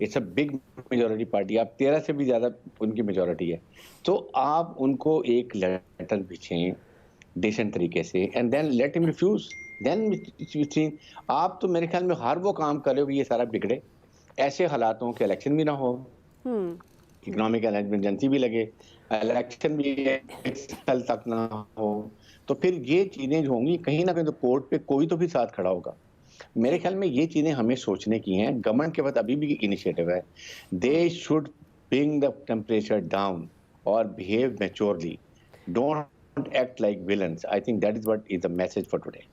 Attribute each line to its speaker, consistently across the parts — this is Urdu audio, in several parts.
Speaker 1: It's a big majority party, آپ 13 سے بھی زیادہ ان کی میجورٹی ہے, تو آپ ان کو ایک لیٹر بھیجیں ڈیسنٹ طریقے سے, اینڈ دین لیٹ ہم ریفیوز. دین آپ تو میرے خیال میں ہر وہ کام کرے ہو کہ یہ سارا بگڑے, ایسے حالاتوں کے الیکشن بھی نہ ہو, اکنامک ایمرجنسی بھی لگے, الیکشن بھی ایک سال تک نہ ہو, تو پھر یہ چیزیں جو ہوں گی کہیں نہ کہیں تو کورٹ پہ کوئی تو بھی ساتھ کھڑا ہوگا. میرے خیال میں یہ چیزیں ہمیں سوچنے کی ہیں. گورنمنٹ کے پاس ابھی بھی انیشیٹو ہے, they should bring the temperature down اور behave maturely, don't act like villains. I think that is what is the message for today.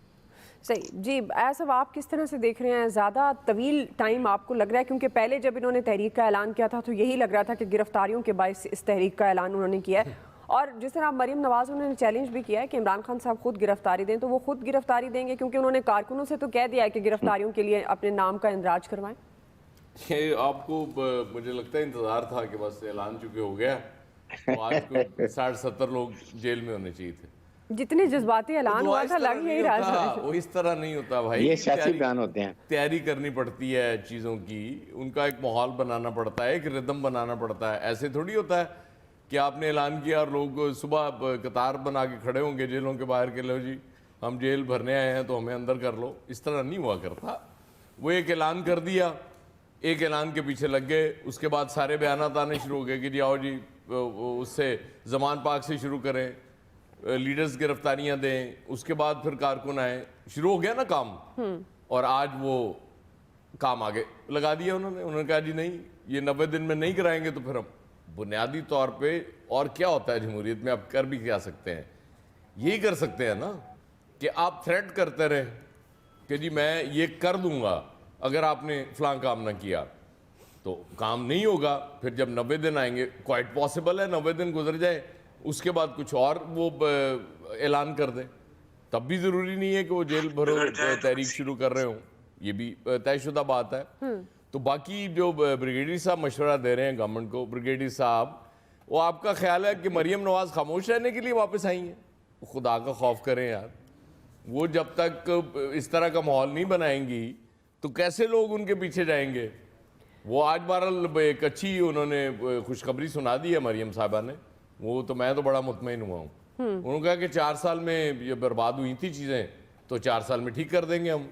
Speaker 2: صحیح. جی ایسا آپ کس طرح سے دیکھ رہے ہیں, زیادہ طویل ٹائم آپ کو لگ رہا ہے؟ کیونکہ پہلے جب انہوں نے تحریک کا اعلان کیا تھا تو یہی لگ رہا تھا کہ گرفتاریوں کے باعث اس تحریک کا اعلان انہوں نے کیا ہے, اور جس طرح مریم نواز انہوں نے چیلنج بھی کیا ہے کہ عمران خان صاحب خود گرفتاری دیں, تو وہ خود گرفتاری دیں گے کیونکہ انہوں نے کارکنوں سے تو کہہ دیا ہے کہ گرفتاریوں کے لیے اپنے نام کا اندراج کروائیں؟
Speaker 3: یہ آپ کو مجھے لگتا ہے انتظار تھا کہ بس اعلان چکے ہو گیا تو آج کو 60-70 لوگ جیل میں ہونے چاہیے تھے.
Speaker 2: جتنے جذباتی اعلان ہوا تھا لگ یہی رہا تھا.
Speaker 3: وہ اس طرح نہیں ہوتا بھائی,
Speaker 1: یہ سیاسی بیان ہوتے ہیں,
Speaker 3: تیاری کرنی پڑتی ہے چیزوں کی, ان کا ایک ماحول بنانا پڑتا ہے, ایک ردم بنانا پڑتا ہے. ایسے تھوڑی ہوتا ہے کہ آپ نے اعلان کیا اور لوگ صبح قطار بنا کے کھڑے ہوں گے جیلوں کے باہر کہ لو جی ہم جیل بھرنے آئے ہیں تو ہمیں اندر کر لو. اس طرح نہیں ہوا کرتا. وہ ایک اعلان کر دیا, ایک اعلان کے پیچھے لگ گئے, اس کے بعد سارے بیانات آنے شروع ہو گئے کہ جی آؤ جی اس سے زمان پاک سے شروع کریں, لیڈرز گرفتاریاں دیں, اس کے بعد پھر کارکن آئے, شروع ہو گیا نا کام. اور آج وہ کام آگے لگا دیا انہوں نے کہا جی نہیں یہ 90 دن میں نہیں کرائیں گے. تو پھر ہم بنیادی طور پہ اور کیا ہوتا ہے جمہوریت میں, آپ کر بھی کیا سکتے ہیں؟ یہی کر سکتے ہیں نا کہ آپ تھریٹ کرتے رہیں کہ جی میں یہ کر دوں گا اگر آپ نے فلاں کام نہ کیا, تو کام نہیں ہوگا. پھر جب 90 دن آئیں گے, کوائٹ پاسبل ہے 90 دن گزر جائے, اس کے بعد کچھ اور وہ اعلان کر دیں, تب بھی ضروری نہیں ہے کہ وہ جیل بھرو تحریک شروع کر رہے ہوں, یہ بھی طے شدہ بات ہے. تو باقی جو بریگیڈیئر صاحب مشورہ دے رہے ہیں گورنمنٹ کو, بریگیڈیئر صاحب وہ آپ کا خیال ہے کہ مریم نواز خاموش رہنے کے لیے واپس آئی ہیں؟ خدا کا خوف کریں یار, وہ جب تک اس طرح کا ماحول نہیں بنائیں گی تو کیسے لوگ ان کے پیچھے جائیں گے؟ وہ آج بہرحال ایک اچھی انہوں نے خوشخبری سنا دی ہے مریم صاحبہ نے, وہ تو میں تو بڑا مطمئن ہوا ہوں. انہوں نے کہا کہ 4 سال میں یہ برباد ہوئی تھی چیزیں تو 4 سال میں ٹھیک کر دیں گے ہم.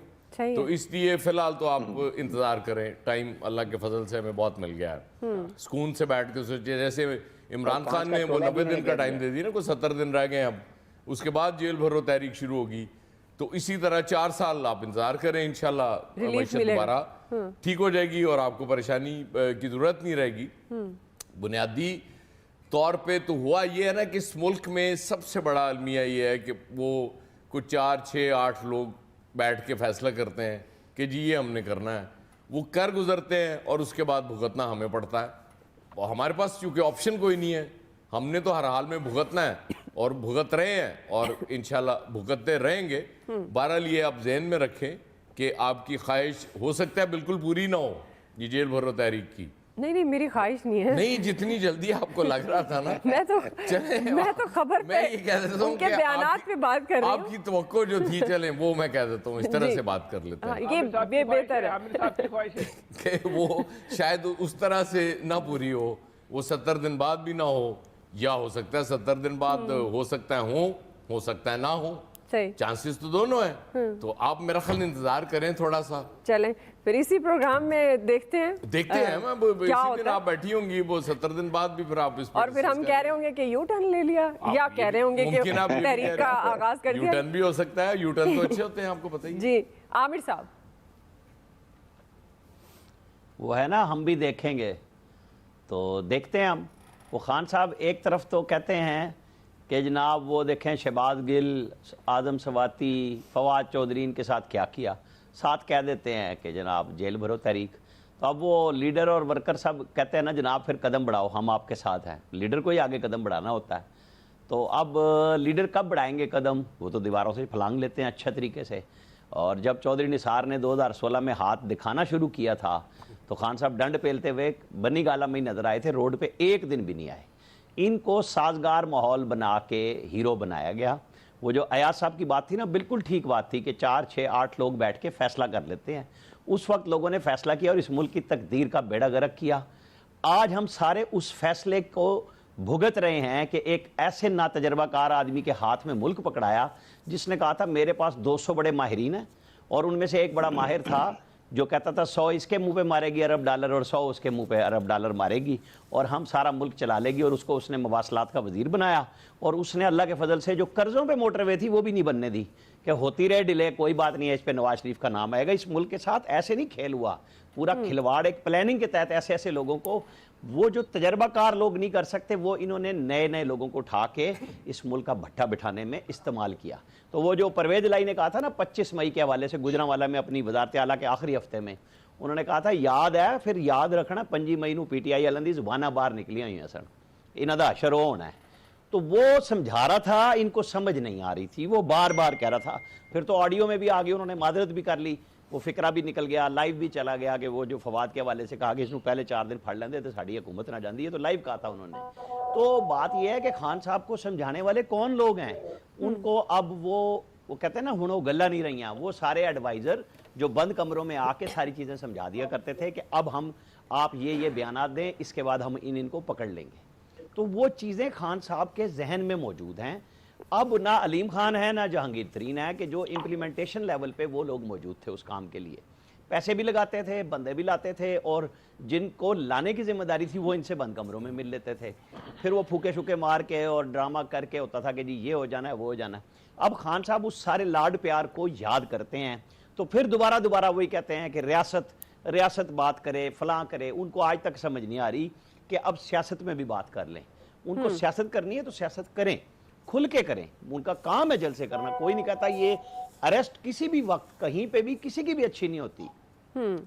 Speaker 3: تو اس لیے فی الحال تو آپ انتظار کریں, ٹائم اللہ کے فضل سے ہمیں بہت مل گیا ہے. سکون سے بیٹھ کے سوچے, جیسے عمران خان نے وہ 90 دن کا ٹائم دے دی نا, کوئی 70 دن رہ گئے اب, اس کے بعد جیل بھرو تحریک شروع ہوگی. تو اسی طرح 4 سال آپ انتظار کریں, انشاءاللہ معیشت دوبارہ ٹھیک ہو جائے گی اور آپ کو پریشانی کی ضرورت نہیں رہے گی. بنیادی طور پہ تو ہوا یہ ہے نا کہ اس ملک میں سب سے بڑا المیہ یہ ہے کہ وہ کچھ 4-6-8 لوگ بیٹھ کے فیصلہ کرتے ہیں کہ جی یہ ہم نے کرنا ہے, وہ کر گزرتے ہیں اور اس کے بعد بھگتنا ہمیں پڑتا ہے. اور ہمارے پاس چونکہ آپشن کوئی نہیں ہے, ہم نے تو ہر حال میں بھگتنا ہے اور بھگت رہے ہیں اور انشاءاللہ بھگتتے رہیں گے. بہرحال یہ آپ ذہن میں رکھیں کہ آپ کی خواہش ہو سکتا ہے بالکل پوری نہ ہو یہ جیل بھرو تحریک کی.
Speaker 2: نہیں میری خواہش نہیں ہے.
Speaker 3: نہیں, جتنی جلدی آپ کو لگ رہا تھا نا
Speaker 2: میں تو خبر
Speaker 3: میں یہ کہہ دیتا ہوں
Speaker 2: ان کے بیانات پہ بات کر رہی ہوں.
Speaker 3: آپ کی توقع جو تھی چلیں وہ میں کہہ دیتا ہوں, اس طرح سے بات کر لیتے ہیں.
Speaker 2: یہ بہتر ہے
Speaker 3: کہ وہ شاید اس طرح سے نہ پوری ہو, وہ 70 دن بعد بھی نہ ہو, یا ہو سکتا ہے 70 دن بعد ہو سکتا ہے ہو سکتا ہے نہ ہو, چانسز تو دونوں ہیں. تو آپ میرا خیال انتظار کریں تھوڑا سا.
Speaker 2: چلیں پھر اسی پروگرام میں دیکھتے ہیں
Speaker 3: اسی دن آپ بیٹھی ہوں گی, وہ 70 دن بعد بھی پھر آپ اس پر,
Speaker 2: اور پھر ہم کہہ رہے ہوں گے کہ یو ٹرن لے لیا, یا کہہ رہے ہوں گے کہ تحریک کا آغاز کر دیا.
Speaker 3: یو ٹرن بھی ہو سکتا ہے, یو ٹرن تو اچھے ہوتے ہیں آپ کو پتہ ہی.
Speaker 2: جی عامر صاحب,
Speaker 4: وہ ہے نا ہم بھی دیکھیں گے تو دیکھتے ہیں ہم. وہ خان صاحب ایک طرف تو کہتے ہیں کہ جناب وہ دیکھیں شہباز گل, اعظم سواتی, فواد چودھری ان کے ساتھ کیا کیا, ساتھ کہہ دیتے ہیں کہ جناب جیل بھرو تحریک. تو اب وہ لیڈر اور ورکر سب کہتے ہیں نا جناب پھر قدم بڑھاؤ, ہم آپ کے ساتھ ہیں. لیڈر کو ہی آگے قدم بڑھانا ہوتا ہے. تو اب لیڈر کب بڑھائیں گے قدم؟ وہ تو دیواروں سے پھلانگ لیتے ہیں اچھا طریقے سے. اور جب چودھری نثار نے 2016 میں ہاتھ دکھانا شروع کیا تھا تو خان صاحب ڈنڈ پیلتے ہوئے بنی گالا میں ہی نظر آئے تھے, روڈ پہ ایک دن بھی نہیں آئے. ان کو سازگار ماحول بنا کے ہیرو بنایا گیا. وہ جو ایاز صاحب کی بات تھی نا, بالکل ٹھیک بات تھی کہ 4-6-8 لوگ بیٹھ کے فیصلہ کر لیتے ہیں. اس وقت لوگوں نے فیصلہ کیا اور اس ملک کی تقدیر کا بیڑا غرق کیا. آج ہم سارے اس فیصلے کو بھگت رہے ہیں کہ ایک ایسے ناتجربہ کار آدمی کے ہاتھ میں ملک پکڑایا جس نے کہا تھا میرے پاس 200 بڑے ماہرین ہیں، اور ان میں سے ایک بڑا ماہر تھا جو کہتا تھا 100 اس کے منہ پہ مارے گی ارب ڈالر اور 100 اس کے منہ پہ ارب ڈالر مارے گی اور ہم سارا ملک چلا لے گی. اور اس کو اس نے مواصلات کا وزیر بنایا اور اس نے اللہ کے فضل سے جو قرضوں پہ موٹر وے تھی وہ بھی نہیں بننے دی کہ ہوتی رہے ڈیلے، کوئی بات نہیں ہے، اس پہ نواز شریف کا نام آئے گا. اس ملک کے ساتھ ایسے نہیں کھیل ہوا، پورا کھلواڑ ایک پلاننگ کے تحت ایسے ایسے لوگوں کو، وہ جو تجربہ کار لوگ نہیں کر سکتے وہ انہوں نے نئے نئے لوگوں کو اٹھا کے اس ملک کا بھٹا بٹھانے میں استعمال کیا. تو وہ جو پرویز الہی نے کہا تھا نا 25 مئی کے حوالے سے گجرانوالہ میں اپنی وزارت اعلیٰ کے آخری ہفتے میں انہوں نے کہا تھا یاد ہے، پھر یاد رکھنا 25 مئی نو پی ٹی آئی والوں دی زباناں باہر نکلیاں ہوئی ہیں سن، انہاں دا حشر ہونا ہے. تو وہ سمجھا رہا تھا، ان کو سمجھ نہیں آ رہی تھی، وہ بار بار کہہ رہا تھا. پھر تو آڈیو میں بھی آگے انہوں نے معذرت بھی کر لی، وہ فکرہ بھی نکل گیا، لائیو بھی چلا گیا کہ وہ جو فواد کے حوالے سے کہا کہ اس کو پہلے 4 دن پھڑ لیندے تو ساڑی حکومت نہ جاندی ہے، تو لائیو کہا تھا انہوں نے. تو بات یہ ہے کہ خان صاحب کو سمجھانے والے کون لوگ ہیں؟ ان کو اب وہ کہتے ہیں نا ہنو گلہ نہیں رہیاں، وہ سارے ایڈوائزر جو بند کمروں میں آ کے ساری چیزیں سمجھا دیا کرتے تھے کہ اب ہم آپ یہ بیانات دیں، اس کے بعد ہم ان کو پکڑ لیں گے. تو وہ چیزیں خان صاحب کے ذہن میں موجود ہیں. اب نہ علیم خان ہے نہ جہانگیر ترین ہے کہ جو امپلیمنٹیشن لیول پہ وہ لوگ موجود تھے اس کام کے لیے، پیسے بھی لگاتے تھے، بندے بھی لاتے تھے، اور جن کو لانے کی ذمہ داری تھی وہ ان سے بند کمروں میں مل لیتے تھے. پھر وہ پھوکے شوکے مار کے اور ڈرامہ کر کے ہوتا تھا کہ جی یہ ہو جانا ہے وہ ہو جانا ہے. اب خان صاحب اس سارے لاڈ پیار کو یاد کرتے ہیں تو پھر دوبارہ وہی کہتے ہیں کہ ریاست بات کرے، فلاں کرے. ان کو آج تک سمجھ نہیں آ رہی کہ اب سیاست میں بھی بات کر لیں. ان کو سیاست کرنی ہے تو سیاست کریں، کھل کے کریں، ان کا کام ہے جلسے کرنا. کوئی نہیں کہتا یہ اریسٹ کسی بھی وقت کہیں پہ بھی کسی کی بھی اچھی نہیں ہوتی،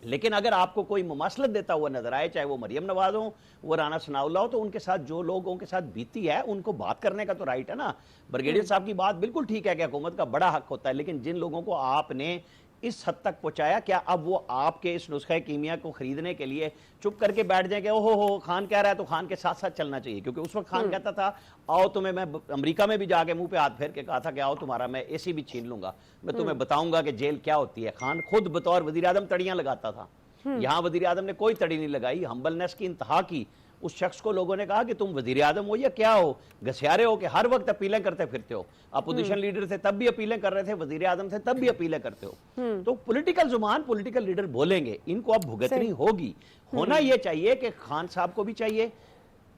Speaker 4: لیکن اگر آپ کو کوئی مماثلت دیتا ہوا نظر آئے، چاہے وہ مریم نواز ہوں، وہ رانا ثناء اللہ ہو، تو ان کے ساتھ جو لوگوں کے ساتھ بیتی ہے ان کو بات کرنے کا تو رائٹ ہے نا. بریگیڈیئر صاحب کی بات بالکل ٹھیک ہے کہ حکومت کا بڑا حق ہوتا ہے، لیکن جن لوگوں کو آپ نے اس حد تک پہنچایا، کیا اب وہ آپ کے اس نسخہ کیمیا کو خریدنے کے لیے چپ کر کے بیٹھ جائیں کہ اوہو خان کہہ رہا ہے تو خان کے ساتھ ساتھ چلنا چاہیے؟ کیونکہ اس وقت خان کہتا تھا آؤ تمہیں میں امریکہ میں بھی جا کے منہ پہ ہاتھ پھیر کے کہا تھا کہ آؤ تمہارا میں اے سی بھی چھین لوں گا، میں تمہیں بتاؤں گا کہ جیل کیا ہوتی ہے. خان خود بطور وزیر اعظم تڑیاں لگاتا تھا، یہاں وزیر اعظم نے کوئی تڑی نہیں لگائی. ہمبلنس کی انتہا کی. اس شخص کو لوگوں نے کہا کہ تم وزیر اعظم ہو یا کیا ہو، گھسیارے ہو کہ ہر وقت اپیلیں کرتے پھرتے ہو. اپوزیشن لیڈر تھے تب بھی اپیلیں کر رہے تھے، وزیر اعظم تھے تب بھی اپیلیں کرتے ہو. تو پولیٹیکل زبان پولیٹیکل لیڈر بولیں گے، ان کو اب بھگتنی ہوگی. ہونا یہ چاہیے کہ خان صاحب کو بھی چاہیے،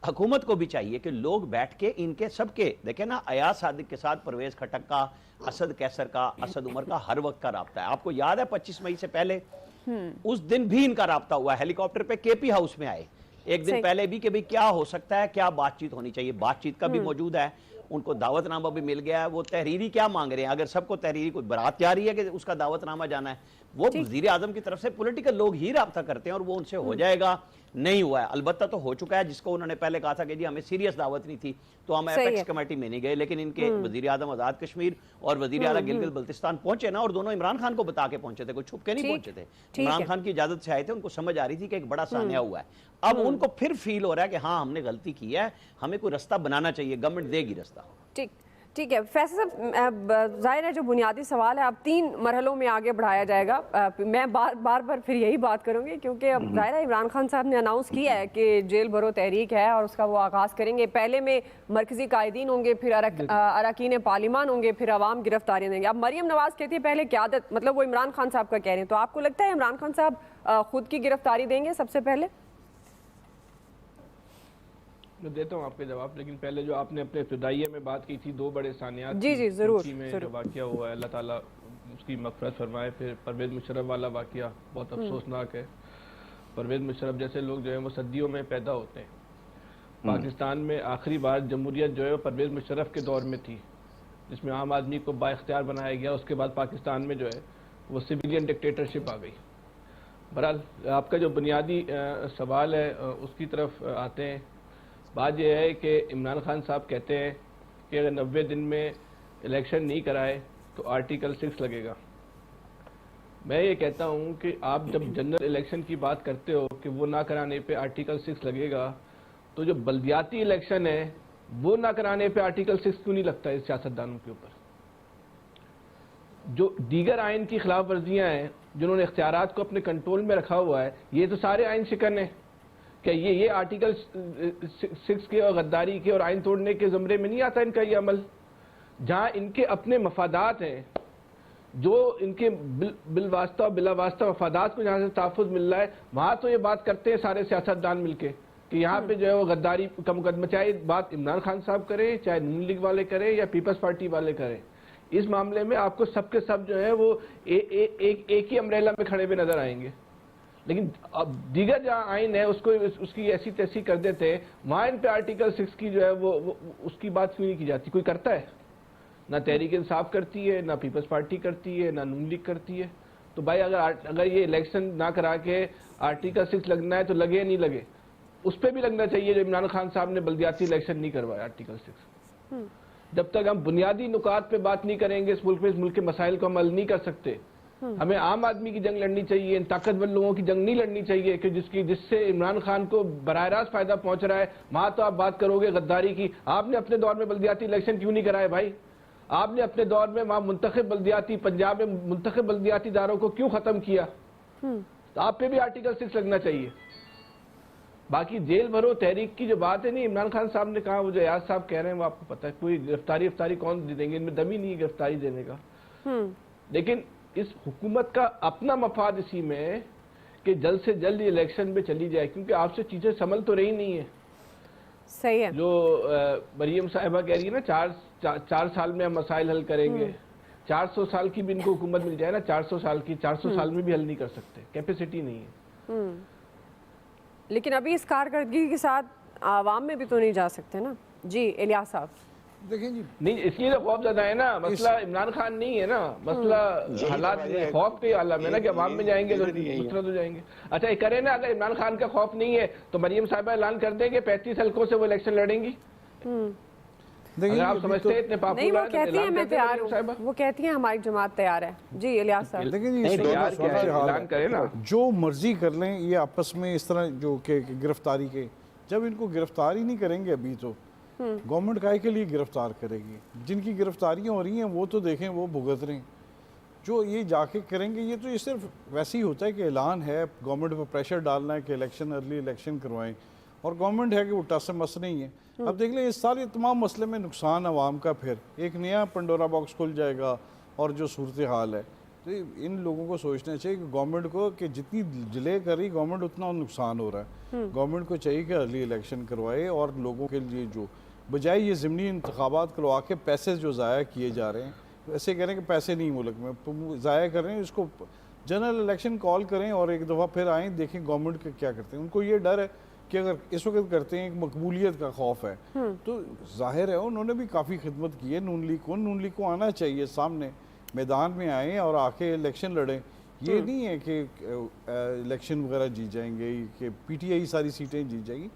Speaker 4: حکومت کو بھی چاہیے کہ لوگ بیٹھ کے ان کے سب کے دیکھیں نا، ایاز صادق کے ساتھ پرویز خٹک کا، اسد کیسر کا، اسد عمر کا ہر وقت کا رابطہ ہے. آپ کو یاد ہے 25 مئی سے پہلے اس دن بھی ان کا رابطہ ہوا، ہیلی کاپٹر پہ کے پی ہاؤس میں آئے ایک دن پہلے بھی کہ بھئی کیا ہو سکتا ہے، کیا بات چیت ہونی چاہیے. بات چیت کا بھی موجود ہے، ان کو دعوت نامہ بھی مل گیا ہے. وہ تحریری کیا مانگ رہے ہیں؟ اگر سب کو تحریری کوئی برات جا رہی ہے کہ اس کا دعوت نامہ جانا ہے، وہ وزیر اعظم کی طرف سے پولیٹیکل لوگ ہی رابطہ کرتے ہیں اور وہ ان سے ہو جائے گا. نہیں ہوا ہے، البتہ تو ہو چکا ہے. جس کو انہوں نے پہلے کہا تھا کہ جی ہمیں سیریس دعوت نہیں تھی تو ہم ایپیکس کمیٹی میں نہیں گئے، لیکن ان کے وزیر اعظم آزاد کشمیر اور وزیر اعلیٰ گلگت بلتستان پہنچے نا، اور دونوں عمران خان کو بتا کے پہنچے تھے، کوئی چھپ کے نہیں پہنچے تھے. عمران خان کی اجازت سے آئے تھے. ان کو سمجھ آ رہی تھی کہ ایک بڑا سانحہ ہوا ہے. اب ان کو پھر فیل ہو رہا ہے کہ ہاں ہم نے غلطی کی ہے، ہمیں کوئی رستہ بنانا چاہیے، گورنمنٹ دے گی رستہ.
Speaker 2: ٹھیک ہے فیصل صاحب، ظاہر ہے جو بنیادی سوال ہے اب 3 مرحلوں میں آگے بڑھایا جائے گا. میں بار پھر یہی بات کروں گی کیونکہ اب ظاہر ہے عمران خان صاحب نے اناؤنس کیا ہے کہ جیل بھرو تحریک ہے اور اس کا وہ آغاز کریں گے. پہلے میں مرکزی قائدین ہوں گے، پھر اراکین پارلیمان ہوں گے، پھر عوام گرفتاریاں دیں گے. اب مریم نواز کہتی ہے پہلے قیادت، مطلب وہ عمران خان صاحب کا کہہ رہے ہیں. تو آپ کو لگتا ہے عمران خان صاحب خود کی گرفتاری دیں گے سب سے پہلے؟
Speaker 5: میں دیتا ہوں آپ کے جواب، لیکن پہلے جو آپ نے اپنے ابتدائیہ میں بات کی تھی 2 بڑے ثانیات
Speaker 2: جی ضرور
Speaker 5: میں جو واقعہ ہوا ہے، اللہ تعالیٰ اس کی مغفرت فرمائے. پھر پرویز مشرف والا واقعہ بہت افسوسناک ہے. پرویز مشرف جیسے لوگ جو ہیں وہ صدیوں میں پیدا ہوتے ہیں. پاکستان میں آخری بار جمہوریت جو ہے وہ پرویز مشرف کے دور میں تھی، جس میں عام آدمی کو با اختیار بنایا گیا. اس کے بعد پاکستان میں جو ہے وہ سویلین ڈکٹیٹرشپ آ گئی. بہرحال آپ کا جو بنیادی سوال ہے اس کی طرف آتے ہیں. بات یہ ہے کہ عمران خان صاحب کہتے ہیں کہ اگر 90 دن میں الیکشن نہیں کرائے تو آرٹیکل 6 لگے گا. میں یہ کہتا ہوں کہ آپ جب جنرل الیکشن کی بات کرتے ہو کہ وہ نہ کرانے پہ آرٹیکل 6 لگے گا، تو جو بلدیاتی الیکشن ہے وہ نہ کرانے پہ آرٹیکل 6 کیوں نہیں لگتا ہے سیاستدانوں کے اوپر؟ جو دیگر آئین کی خلاف ورزیاں ہیں جنہوں نے اختیارات کو اپنے کنٹرول میں رکھا ہوا ہے، یہ تو سارے آئین شکن ہیں. کہ یہ آرٹیکل 6 کے اور غداری کے اور آئین توڑنے کے زمرے میں نہیں آتا ان کا یہ عمل. جہاں ان کے اپنے مفادات ہیں، جو ان کے بالواسطہ اور بلا واسطہ مفادات کو جہاں سے تحفظ مل رہا ہے، وہاں تو یہ بات کرتے ہیں سارے سیاستدان مل کے کہ یہاں پہ جو ہے وہ غداری کا مقدمہ، چاہے بات عمران خان صاحب کریں، چاہے نون لیگ والے کریں یا پیپلز پارٹی والے کریں، اس معاملے میں آپ کو سب کے سب جو ہے وہ ایک ہی امبریلا میں کھڑے ہوئے نظر آئیں گے. لیکن اب دیگر جہاں آئین ہے اس کی ایسی تیسی کر دیتے ہیں، وہاں ان پہ آرٹیکل 6 کی جو ہے وہ اس کی بات کیوں نہیں کی جاتی؟ کوئی کرتا ہے؟ نہ تحریک انصاف کرتی ہے، نہ پیپلز پارٹی کرتی ہے، نہ نون لیگ کرتی ہے. تو بھائی اگر یہ الیکشن نہ کرا کے آرٹیکل 6 لگنا ہے تو لگے یا نہیں لگے، اس پہ بھی لگنا چاہیے جو عمران خان صاحب نے بلدیاتی الیکشن نہیں کروایا آرٹیکل 6. جب تک ہم بنیادی نکات پہ بات نہیں کریں گے اس ملک کے مسائل کو ہم حل نہیں کر سکتے. ہمیں عام آدمی کی جنگ لڑنی چاہیے، ان طاقتور لوگوں کی جنگ نہیں لڑنی چاہیے کہ جس سے عمران خان کو براہ راست فائدہ پہنچ رہا ہے. وہاں تو آپ بات کرو گے غداری کی. آپ نے اپنے دور میں بلدیاتی الیکشن کیوں نہیں کرائے بھائی؟ آپ نے اپنے دور میں وہاں پنجاب میں منتخب بلدیاتی اداروں کو کیوں ختم کیا؟ تو آپ پہ بھی آرٹیکل 6 لگنا چاہیے. باقی جیل بھرو تحریک کی جو بات ہے نہیں، عمران خان صاحب نے کہا، وہ جو ایاز صاحب کہہ رہے ہیں وہ آپ کو پتہ ہے، کوئی گرفتاری کون دیں گے؟ ان میں دم ہی نہیں ہے گرفتاری دینے کا. لیکن اس حکومت کا اپنا مفاد اسی میں ہے کہ جلد سے جلد یہ الیکشن میں چلی جائے، کیونکہ آپ سے چیزیں سنبھل تو رہی نہیں ہیں.
Speaker 2: صحیح ہے.
Speaker 5: جو مریم صاحبہ کہہ رہی ہے نا 4 سال میں ہم مسائل حل کریں گے، 400 سال کی بھی ان کو حکومت مل جائے نا، 400 سال کی، 400 سال میں بھی حل نہیں کر سکتے، کیپیسٹی نہیں ہے.
Speaker 2: لیکن ابھی اس کارکردگی کے ساتھ عوام میں بھی تو نہیں جا سکتے نا. جی الیاس صاحب.
Speaker 6: دیکھیں جی
Speaker 5: نہیں، اس لیے تو خوف زدہ ہے نا. مسئلہ عمران خان نہیں ہے نا، مسئلہ حالات میں خوف کے عالم ہے نا کہ عوام میں جائیں گے تو مسرت ہو جائیں گے. اچھا یہ کریں نا، اگر عمران خان کا خوف نہیں ہے تو مریم صاحبہ اعلان کر دیں کہ 35 حلقوں سے وہ الیکشن لڑیں گی. اگر آپ سمجھتے ہیں اتنے
Speaker 2: نہیں، وہ
Speaker 5: پاپولر
Speaker 2: کہتی ہیں میں تیار ہوں، وہ کہتی ہیں ہماری جماعت تیار ہے. جی الیاس صاحب.
Speaker 6: دیکھیں جی اس
Speaker 5: تیار
Speaker 6: وقت
Speaker 5: کیا ہے،
Speaker 6: صورتحال
Speaker 5: اعلان کریں نا.
Speaker 6: جو مرضی کر لیں یہ آپس میں اس طرح جو کہ گرفتاری کے، جب ان کو گرفتاری نہیں کریں گے ابھی تو گورنمنٹ کائے کے لیے گرفتار کرے گی؟ جن کی گرفتاریاں ہو رہی ہیں وہ تو دیکھیں وہ بھگت رہے ہیں. جو یہ جا کے کریں گے یہ تو یہ صرف ویسے ہی ہوتا ہے کہ اعلان ہے، گورنمنٹ پہ پریشر ڈالنا ہے کہ ارلی الیکشن کروائیں، اور گورنمنٹ ہے کہ وہ ٹس مس نہیں ہے. اب دیکھ لیں اس سال یہ تمام مسئلے میں نقصان عوام کا، پھر ایک نیا پنڈورا باکس کھل جائے گا. اور جو صورتحال ہے تو ان لوگوں کو سوچنا چاہیے کہ گورنمنٹ کو کہ جتنی ڈیلے کر رہی گورنمنٹ اتنا نقصان ہو رہا ہے. گورنمنٹ کو چاہیے کہ ارلی الیکشن کروائے، اور لوگوں کے لیے جو بجائے یہ ضمنی انتخابات کروا کے پیسے جو ضائع کیے جا رہے ہیں، ایسے کہہ رہے ہیں کہ پیسے نہیں ملک میں ضائع کر رہے ہیں، اس کو جنرل الیکشن کال کریں اور ایک دفعہ پھر آئیں دیکھیں گورنمنٹ کا کیا کرتے ہیں. ان کو یہ ڈر ہے کہ اگر اس وقت کرتے ہیں ایک مقبولیت کا خوف ہے. تو ظاہر ہے انہوں نے بھی کافی خدمت کی ہے نون لیگ کو آنا چاہیے سامنے، میدان میں آئیں اور آ کے الیکشن لڑیں. یہ نہیں ہے کہ الیکشن وغیرہ جیت جائیں گے کہ پی ٹی آئی ساری سیٹیں جیت جائیں گی.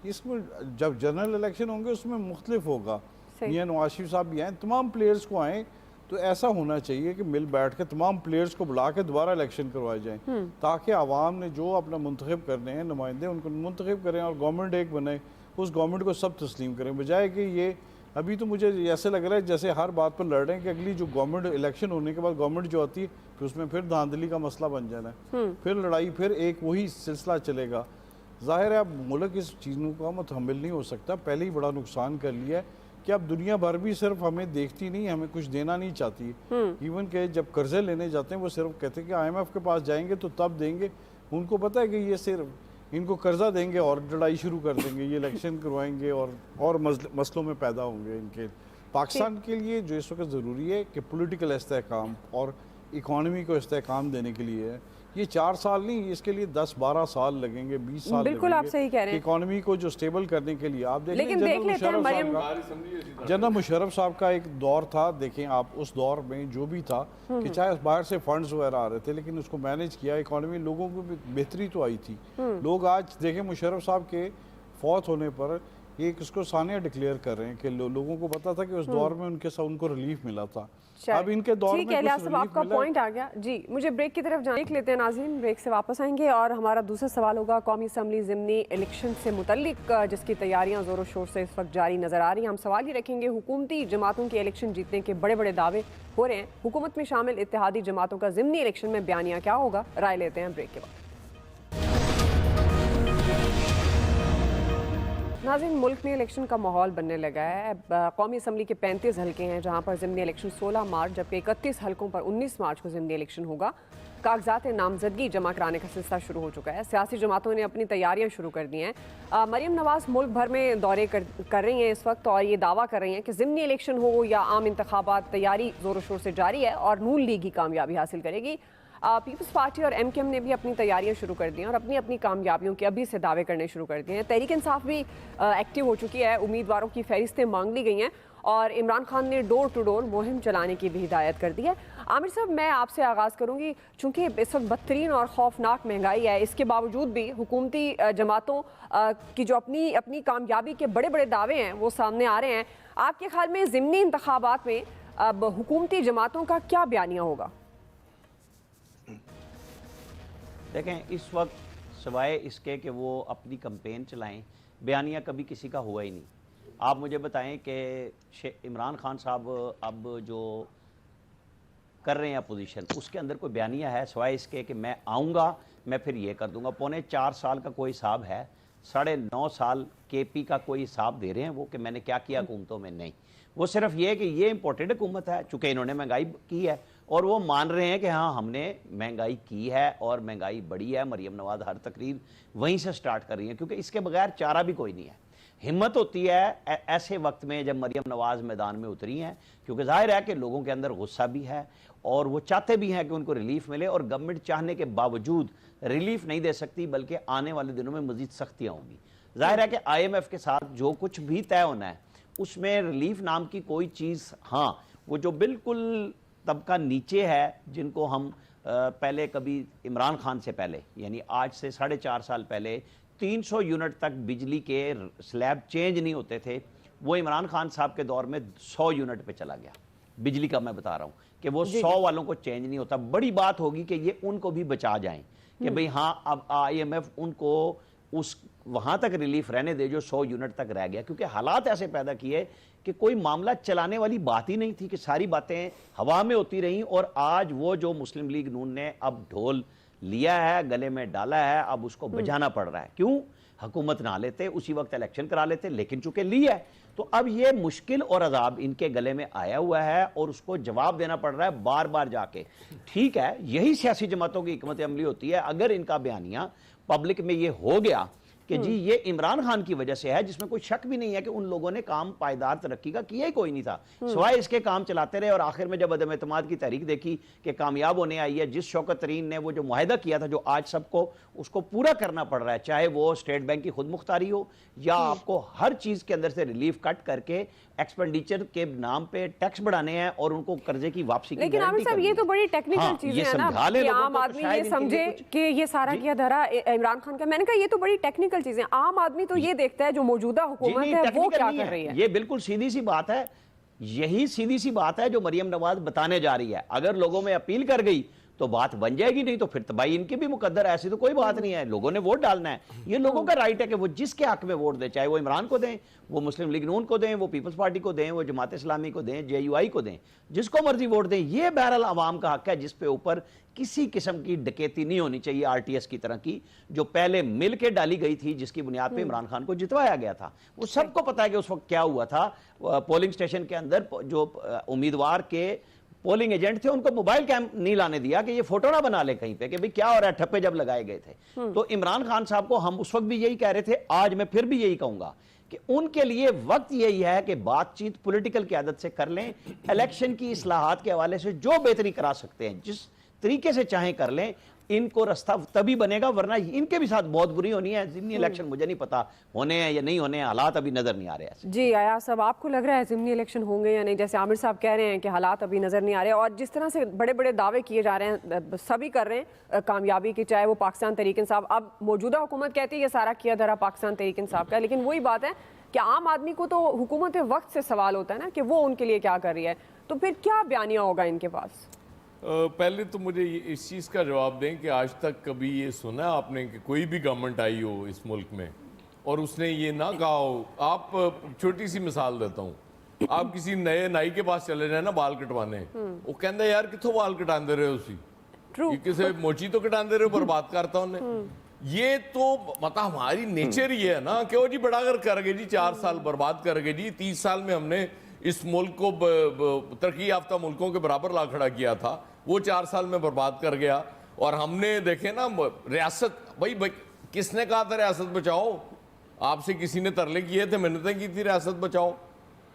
Speaker 6: اس میں جب جنرل الیکشن ہوں گے اس میں مختلف ہوگا. یہ نواز شریف صاحب بھی آئیں، تمام پلیئرز کو آئیں، تو ایسا ہونا چاہیے کہ مل بیٹھ کے تمام پلیئرز کو بلا کے دوبارہ الیکشن کروائے جائیں، تاکہ عوام نے جو اپنا منتخب کرنے ہیں نمائندے ان کو منتخب کریں اور گورنمنٹ ایک بنے، اس گورنمنٹ کو سب تسلیم کریں. بجائے کہ یہ ابھی تو مجھے ایسے لگ رہا ہے جیسے ہر بات پر لڑ رہے ہیں کہ اگلی جو گورنمنٹ الیکشن ہونے کے بعد گورنمنٹ جو آتی ہے پھر اس میں پھر دھاندلی کا مسئلہ بن جانا ہے، پھر لڑائی، پھر ایک وہی سلسلہ چلے گا. ظاہر ہے اب ملک اس چیزوں کا متحمل نہیں ہو سکتا، پہلے ہی بڑا نقصان کر لیا ہے کہ اب دنیا بھر بھی صرف ہمیں دیکھتی نہیں، ہمیں کچھ دینا نہیں چاہتی. ایون کہ جب قرضے لینے جاتے ہیں وہ صرف کہتے ہیں کہ آئی ایم ایف کے پاس جائیں گے تو تب دیں گے. ان کو پتہ ہے کہ یہ صرف ان کو قرضہ دیں گے اور لڑائی شروع کر دیں گے، یہ الیکشن کروائیں گے اور مسئلوں میں پیدا ہوں گے ان کے. پاکستان کے لیے جو اس وقت ضروری ہے کہ پولیٹیکل استحکام اور اکانومی کو استحکام دینے کے لیے ہے. یہ 4 سال نہیں، اس کے لیے 10-12 سال لگیں گے، 20 سال لگیں گے.
Speaker 2: بالکل آپ صحیح کہہ رہے ہیں.
Speaker 6: اکانومی کو جو سٹیبل کرنے کے لیے آپ
Speaker 2: لیکن دیکھ لیتے ہیں
Speaker 6: جنرل مشرف صاحب کا ایک دور تھا، دیکھیں آپ اس دور میں جو بھی تھا کہ چاہے باہر سے فنڈز وغیرہ آ رہے تھے لیکن اس کو مینیج کیا، اکانومی لوگوں کو بھی بہتری تو آئی تھی. لوگ آج دیکھیں مشرف صاحب کے فوت ہونے پر یہ ایک اس کو ثانیہ ڈکلیئر کر رہے ہیں کہ لوگوں کو پتا تھا کہ اس دور میں ان کو ریلیف ملا تھا، اب ان کے دور میں
Speaker 2: ٹھیک ہے الیاس صاحب، آپ کا پوائنٹ آ گیا جی. مجھے بریک کی طرف دیکھ لیتے ہیں ناظرین، بریک سے واپس آئیں گے اور ہمارا دوسرا سوال ہوگا قومی اسمبلی ضمنی الیکشن سے متعلق، جس کی تیاریاں زور و شور سے اس وقت جاری نظر آ رہی ہیں. ہم سوال یہ رکھیں گے، حکومتی جماعتوں کے الیکشن جیتنے کے بڑے بڑے دعوے ہو رہے ہیں، حکومت میں شامل اتحادی جماعتوں کا ضمنی الیکشن میں بیانیہ کیا ہوگا؟ رائے لیتے ہیں بریک کے بعد. ناظرین، ملک میں الیکشن کا ماحول بننے لگا ہے. قومی اسمبلی کے 35 حلقے ہیں جہاں پر ضمنی الیکشن 16 مارچ جبکہ 31 حلقوں پر 19 مارچ کو ضمنی الیکشن ہوگا. کاغذات نامزدگی جمع کرانے کا سلسلہ شروع ہو چکا ہے. سیاسی جماعتوں نے اپنی تیاریاں شروع کر دی ہیں. مریم نواز ملک بھر میں دورے کر رہی ہیں اس وقت اور یہ دعویٰ کر رہی ہیں کہ ضمنی الیکشن ہو یا عام انتخابات، تیاری زور و شور سے جاری ہے اور نون لیگ ہی کامیابی حاصل کرے گی. پیپلز پارٹی اور ایم کیو ایم نے بھی اپنی تیاریاں شروع کر دی ہیں اور اپنی اپنی کامیابیوں کے ابھی سے دعوے کرنے شروع کر دیے ہیں. تحریک انصاف بھی ایکٹیو ہو چکی ہے، امیدواروں کی فہرستیں مانگ لی گئی ہیں اور عمران خان نے ڈور ٹو ڈور مہم چلانے کی بھی ہدایت کر دی ہے. عامر صاحب، میں آپ سے آغاز کروں گی. چونکہ اس وقت بدترین اور خوفناک مہنگائی ہے، اس کے باوجود بھی حکومتی جماعتوں کی جو اپنی کامیابی کے بڑے بڑے دعوے ہیں وہ سامنے آ رہے ہیں. آپ کے خیال میں ضمنی انتخابات میں اب حکومتی جماعتوں کا کیا بیانیہ ہوگا؟
Speaker 4: دیکھیں، اس وقت سوائے اس کے کہ وہ اپنی کمپین چلائیں، بیانیہ کبھی کسی کا ہوا ہی نہیں. آپ مجھے بتائیں کہ عمران خان صاحب اب جو کر رہے ہیں اپوزیشن، اس کے اندر کوئی بیانیہ ہے سوائے اس کے کہ میں آؤں گا، میں پھر یہ کر دوں گا؟ 4.25 سال کا کوئی حساب ہے؟ 9.5 سال کے پی کا کوئی حساب دے رہے ہیں وہ کہ میں نے کیا کیا حکومتوں میں؟ نہیں. وہ صرف یہ کہ یہ امپورٹڈ حکومت ہے چونکہ انہوں نے مہنگائی کی ہے اور وہ مان رہے ہیں کہ ہاں ہم نے مہنگائی کی ہے اور مہنگائی بڑی ہے. مریم نواز ہر تقریر وہیں سے سٹارٹ کر رہی ہیں کیونکہ اس کے بغیر چارہ بھی کوئی نہیں ہے. ہمت ہوتی ہے ایسے وقت میں جب مریم نواز میدان میں اتری ہیں، کیونکہ ظاہر ہے کہ لوگوں کے اندر غصہ بھی ہے اور وہ چاہتے بھی ہیں کہ ان کو ریلیف ملے، اور گورنمنٹ چاہنے کے باوجود ریلیف نہیں دے سکتی بلکہ آنے والے دنوں میں مزید سختیاں ہوں گی. ظاہر ہے کہ آئی ایم ایف کے ساتھ جو کچھ بھی طے ہونا ہے اس میں ریلیف نام کی کوئی چیز، ہاں وہ جو بالکل طبقہ نیچے ہے جن کو ہم پہلے کبھی عمران خان سے پہلے یعنی آج سے 4.5 سال پہلے 300 یونٹ تک بجلی کے سلیب چینج نہیں ہوتے تھے، وہ عمران خان صاحب کے دور میں 100 یونٹ پہ چلا گیا. بجلی کا میں بتا رہا ہوں کہ وہ 100 والوں کو چینج نہیں ہوتا. بڑی بات ہوگی کہ یہ ان کو بھی بچا جائیں کہ بھئی ہاں اب آئی ایم ایف ان کو اس وہاں تک ریلیف رہنے دے جو 100 یونٹ تک رہ گیا، کیونکہ حالات ایسے پیدا کیے کہ کوئی معاملہ چلانے والی بات ہی نہیں تھی کہ ساری باتیں ہوا میں ہوتی رہیں. اور آج وہ جو مسلم لیگ نون نے اب ڈھول لیا ہے، گلے میں ڈالا ہے، اب اس کو بجانا پڑ رہا ہے. کیوں؟ حکومت نہ لیتے اسی وقت الیکشن کرا لیتے، لیکن چونکہ لیا ہے تو اب یہ مشکل اور عذاب ان کے گلے میں آیا ہوا ہے اور اس کو جواب دینا پڑ رہا ہے بار بار جا کے. ٹھیک ہے، یہی سیاسی جماعتوں کی حکمت عملی ہوتی ہے. اگر ان کا بیانیہ پبلک میں یہ ہو گیا کہ جی یہ عمران خان کی وجہ سے ہے، جس میں کوئی شک بھی نہیں ہے کہ ان لوگوں نے کام پائیدار ترقی کا کیا ہی کوئی نہیں تھا سوائے اس کے کام چلاتے رہے، اور آخر میں جب عدم اعتماد کی تحریک دیکھی کہ کامیاب ہونے آئی ہے، جس شوکت ترین نے وہ جو معاہدہ کیا تھا جو آج سب کو اس کو پورا کرنا پڑ رہا ہے، چاہے وہ اسٹیٹ بینک کی خود مختاری ہو یا آپ کو ہر چیز کے اندر سے ریلیف کٹ کر کے ایکسپینڈیچر کے نام پہ ٹیکس بڑھانے ہیں اور ان کو قرضے کی واپسی کی.
Speaker 2: لیکن عامر صاحب یہ تو بڑی ٹیکنیکل چیزیں ہیں نا کہ عام آدمی یہ سمجھے کہ یہ سارا کیا دھرا عمران خان کا. میں نے کہا یہ تو بڑی ٹیکنیکل چیزیں، عام آدمی تو یہ دیکھتا ہے جو موجودہ حکومت ہے وہ کیا کر رہی ہے.
Speaker 4: یہ بالکل سیدھی سی بات ہے، یہی سیدھی سی بات ہے جو مریم نواز بتانے جا رہی ہے. اگر لوگوں میں اپیل کر گئی تو بات بن جائے گی، نہیں تو پھر تباہی ان کی بھی مقدر ہے. ایسی تو کوئی بات نہیں ہے، لوگوں نے ووٹ ڈالنا ہے، یہ لوگوں کا رائٹ ہے کہ وہ جس کے حق میں ووٹ دیں، چاہے وہ عمران کو دیں، وہ مسلم لیگ نون کو دیں، وہ پیپلز پارٹی کو دیں، وہ جماعت اسلامی کو دیں، جے یو آئی کو دیں، جس کو مرضی ووٹ دیں. یہ بہرحال عوام کا حق ہے جس پہ اوپر کسی قسم کی ڈکیتی نہیں ہونی چاہیے آر ٹی ایس کی طرح کی جو پہلے مل کے ڈالی گئی تھی، جس کی بنیاد پہ عمران خان کو جتوایا گیا تھا. وہ سب کو پتا ہے کہ اس وقت کیا ہوا تھا. پولنگ سٹیشن کے اندر جو امیدوار کے پولنگ ایجنٹ تھے ان کو موبائل کیمپ نہیں لانے دیا کہ یہ فوٹو نہ بنا لے کہیں پہ کہ بھئی کیا ہو رہا ہے، ٹھپے جب لگائے گئے تھے. تو عمران خان صاحب کو ہم اس وقت بھی یہی کہہ رہے تھے، آج میں پھر بھی یہی کہوں گا کہ ان کے لیے وقت یہی ہے کہ بات چیت پولیٹیکل قیادت سے کر لیں، الیکشن کی اصلاحات کے حوالے سے جو بہتری کرا سکتے ہیں جس طریقے سے چاہیں کر لیں. ان کو رستہ تبھی بنے گا، ورنہ ان کے بھی ساتھ بہت بری ہونی ہے. ضمنی الیکشن مجھے نہیں پتا ہونے ہیں یا نہیں ہونے ہیں، حالات ابھی نظر نہیں آ رہے ہیں.
Speaker 2: جی ایاز صاحب، آپ کو لگ رہا ہے ضمنی الیکشن ہوں گے یا نہیں؟ جیسے عامر صاحب کہہ رہے ہیں کہ حالات ابھی نظر نہیں آ رہے اور جس طرح سے بڑے بڑے دعوے کیے جا رہے ہیں سبھی کر رہے ہیں کامیابی کی، چاہے وہ پاکستان تحریک انصاف، اب موجودہ حکومت کہتی ہے یہ سارا کیا دھرا پاکستان تحریک انصاف کا ہے، لیکن وہی بات ہے کہ عام آدمی کو تو حکومت وقت سے سوال ہوتا ہے نا کہ وہ ان کے لیے کیا کر رہی ہے، تو پھر کیا بیانیہ ہوگا ان کے پاس؟
Speaker 3: پہلے تو مجھے اس چیز کا جواب دیں کہ آج تک کبھی یہ سنا آپ نے کہ کوئی بھی گورنمنٹ آئی ہو اس ملک میں اور اس نے یہ نہ کہا ہو؟ آپ چھوٹی سی مثال دیتا ہوں، آپ کسی نئے نائی کے پاس چلے جائیں نا بال کٹوانے، وہ کہندا یار کتوں بال کٹان دے رہے ہو اسی، یہ کسے موچی تو کٹان دے رہے ہو، برباد کرتا انہیں۔ یہ تو مطلب ہماری نیچر ہی ہے نا کہ وہ جی بڑا کر گئے جی 4 سال برباد کر گئے جی، 30 سال میں ہم نے اس ملک کو ترقی یافتہ ملکوں کے برابر لا کھڑا کیا تھا، وہ 4 سال میں برباد کر گیا۔ اور ہم نے دیکھیں نا ریاست، بھائی کس نے کہا تھا ریاست بچاؤ؟ آپ سے کسی نے ترلے کیے تھے، منتیں کی تھی ریاست بچاؤ؟